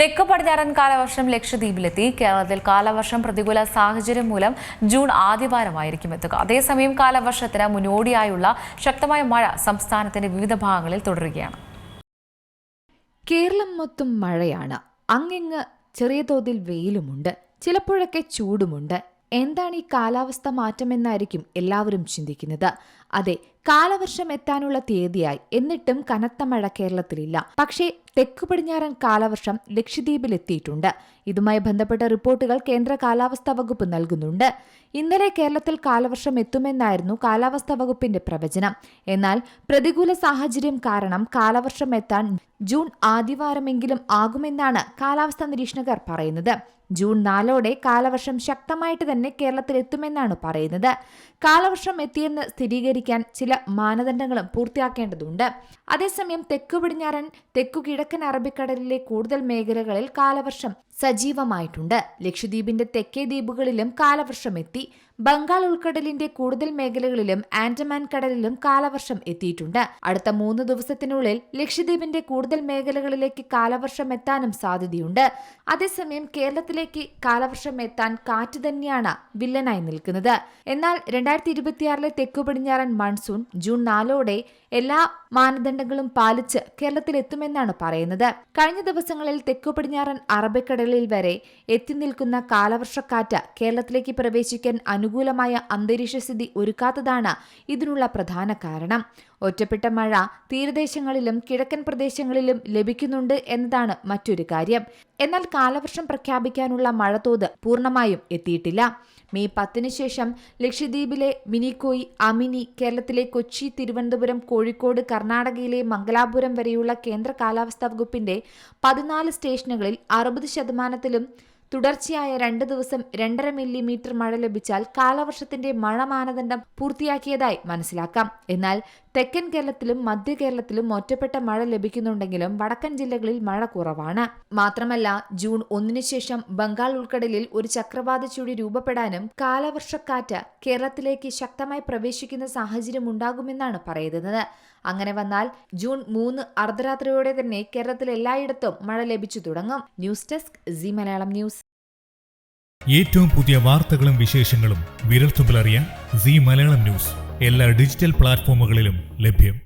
തെക്ക് പടിഞ്ഞാറൻ കാലവർഷം ലക്ഷദ്വീപിലെത്തി. കേരളത്തിൽ കാലവർഷം പ്രതികൂല സാഹചര്യം മൂലം ജൂൺ ആദ്യവാരമായിരിക്കും എത്തുക. അതേസമയം കാലവർഷത്തിന് മുന്നോടിയായുള്ള ശക്തമായ മഴ സംസ്ഥാനത്തിന്റെ വിവിധ ഭാഗങ്ങളിൽ തുടരുകയാണ്. കേരളം മൊത്തം മഴയാണ്. അങ്ങിങ്ങ് ചെറിയ തോതിൽ വെയിലുമുണ്ട്, ചിലപ്പോഴൊക്കെ ചൂടുമുണ്ട്. എന്താണ് ഈ കാലാവസ്ഥ മാറ്റമെന്നായിരിക്കും എല്ലാവരും ചിന്തിക്കുന്നത്. അതെ, കാലവർഷം എത്താനുള്ള തീയതിയായി, എന്നിട്ടും കനത്ത മഴ കേരളത്തിലില്ല. പക്ഷേ തെക്കു പടിഞ്ഞാറൻ കാലവർഷം ലക്ഷദ്വീപിലെത്തിയിട്ടുണ്ട്. ഇതുമായി ബന്ധപ്പെട്ട റിപ്പോർട്ടുകൾ കേന്ദ്ര കാലാവസ്ഥാ വകുപ്പ് നൽകുന്നുണ്ട്. ഇന്നലെ കേരളത്തിൽ കാലവർഷം എത്തുമെന്നായിരുന്നു കാലാവസ്ഥാ വകുപ്പിന്റെ പ്രവചനം. എന്നാൽ പ്രതികൂല സാഹചര്യം കാരണം കാലവർഷം എത്താൻ ജൂൺ ആദ്യവാരമെങ്കിലും ആകുമെന്നാണ് കാലാവസ്ഥാ നിരീക്ഷകർ പറയുന്നത്. ജൂൺ 4 കാലവർഷം ശക്തമായിട്ട് തന്നെ കേരളത്തിൽ എത്തുമെന്നാണ് പറയുന്നത്. കാലവർഷം എത്തിയെന്ന് സ്ഥിരീകരിക്കാൻ ചില മാനദണ്ഡങ്ങളും പൂർത്തിയാക്കേണ്ടതുണ്ട്. അതേസമയം തെക്കു പടിഞ്ഞാറൻ തെക്കു കിഴക്കൻ അറബിക്കടലിലെ കൂടുതൽ മേഖലകളിൽ കാലവർഷം സജീവമായിട്ടുണ്ട്. ലക്ഷദ്വീപിന്റെ തെക്കേ ദ്വീപുകളിലും കാലവർഷം എത്തി. ബംഗാൾ ഉൾക്കടലിന്റെ കൂടുതൽ മേഖലകളിലും ആൻഡമാൻ കടലിലും കാലവർഷം എത്തിയിട്ടുണ്ട്. അടുത്ത 3 ദിവസത്തിനുള്ളിൽ ലക്ഷദ്വീപിന്റെ കൂടുതൽ മേഖലകളിലേക്ക് കാലവർഷം എത്താനും സാധ്യതയുണ്ട്. അതേസമയം കേരളത്തിലേക്ക് കാലവർഷം എത്താൻ കാറ്റ് തന്നെയാണ് വില്ലനായി നിൽക്കുന്നത്. എന്നാൽ 2026 തെക്കു പടിഞ്ഞാറൻ മൺസൂൺ ജൂൺ 4 എല്ലാ മാനദണ്ഡങ്ങളും പാലിച്ച് കേരളത്തിൽ എത്തുമെന്നാണ് പറയുന്നത്. കഴിഞ്ഞ ദിവസങ്ങളിൽ തെക്കു പടിഞ്ഞാറൻ അറബിക്കടലിൽ വരെ എത്തി നിൽക്കുന്ന കാലവർഷക്കാറ്റ് കേരളത്തിലേക്ക് പ്രവേശിക്കാൻ അനുകൂലമായ അന്തരീക്ഷ സ്ഥിതി ഒരുക്കാത്തതാണ് ഇതിനുള്ള പ്രധാന കാരണം. ഒറ്റപ്പെട്ട മഴ തീരദേശങ്ങളിലും കിഴക്കൻ പ്രദേശങ്ങളിലും ലഭിക്കുന്നുണ്ട് എന്നതാണ് മറ്റൊരു കാര്യം. എന്നാൽ കാലവർഷം പ്രഖ്യാപിക്കാനുള്ള മഴത്തോത് പൂർണ്ണമായും എത്തിയിട്ടില്ല. മെയ് 10 ശേഷം ലക്ഷദ്വീപിലെ മിനിക്കോയ്, അമിനി, കേരളത്തിലെ കൊച്ചി, തിരുവനന്തപുരം, കോഴിക്കോട്, കർണാടകയിലെ മംഗലാപുരം വരെയുള്ള കേന്ദ്ര കാലാവസ്ഥാ വകുപ്പിന്റെ 14 സ്റ്റേഷനുകളിൽ 60% തുടർച്ചയായ 2 ദിവസം 2.5 മില്ലിമീറ്റർ മഴ ലഭിച്ചാൽ കാലവർഷത്തിന്റെ മഴ മാനദണ്ഡം പൂർത്തിയാക്കിയതായി മനസ്സിലാക്കാം. എന്നാൽ തെക്കൻ കേരളത്തിലും മധ്യ കേരളത്തിലും ഒറ്റപ്പെട്ട മഴ ലഭിക്കുന്നുണ്ടെങ്കിലും വടക്കൻ ജില്ലകളിൽ മഴ കുറവാണ്. മാത്രമല്ല, ജൂൺ 1 ശേഷം ബംഗാൾ ഉൾക്കടലിൽ ഒരു ചക്രവാത ചുഴി രൂപപ്പെടാനും കാലവർഷക്കാറ്റ് കേരളത്തിലേക്ക് ശക്തമായി പ്രവേശിക്കുന്ന സാഹചര്യം ഉണ്ടാകുമെന്നാണ് പറയുന്നത്. അങ്ങനെ വന്നാൽ ജൂൺ 3 അർദ്ധരാത്രിയോടെ തന്നെ കേരളത്തിൽ എല്ലായിടത്തും മഴ ലഭിച്ചു തുടങ്ങും. News desk C Malayalam news. ഏറ്റവും പുതിയ വാർത്തകളും വിശേഷങ്ങളും വിരൽത്തുമ്പിലറിയാൻ സി മലയാളം ന്യൂസ് എല്ലാ ഡിജിറ്റൽ പ്ലാറ്റ്ഫോമുകളിലും ലഭ്യം.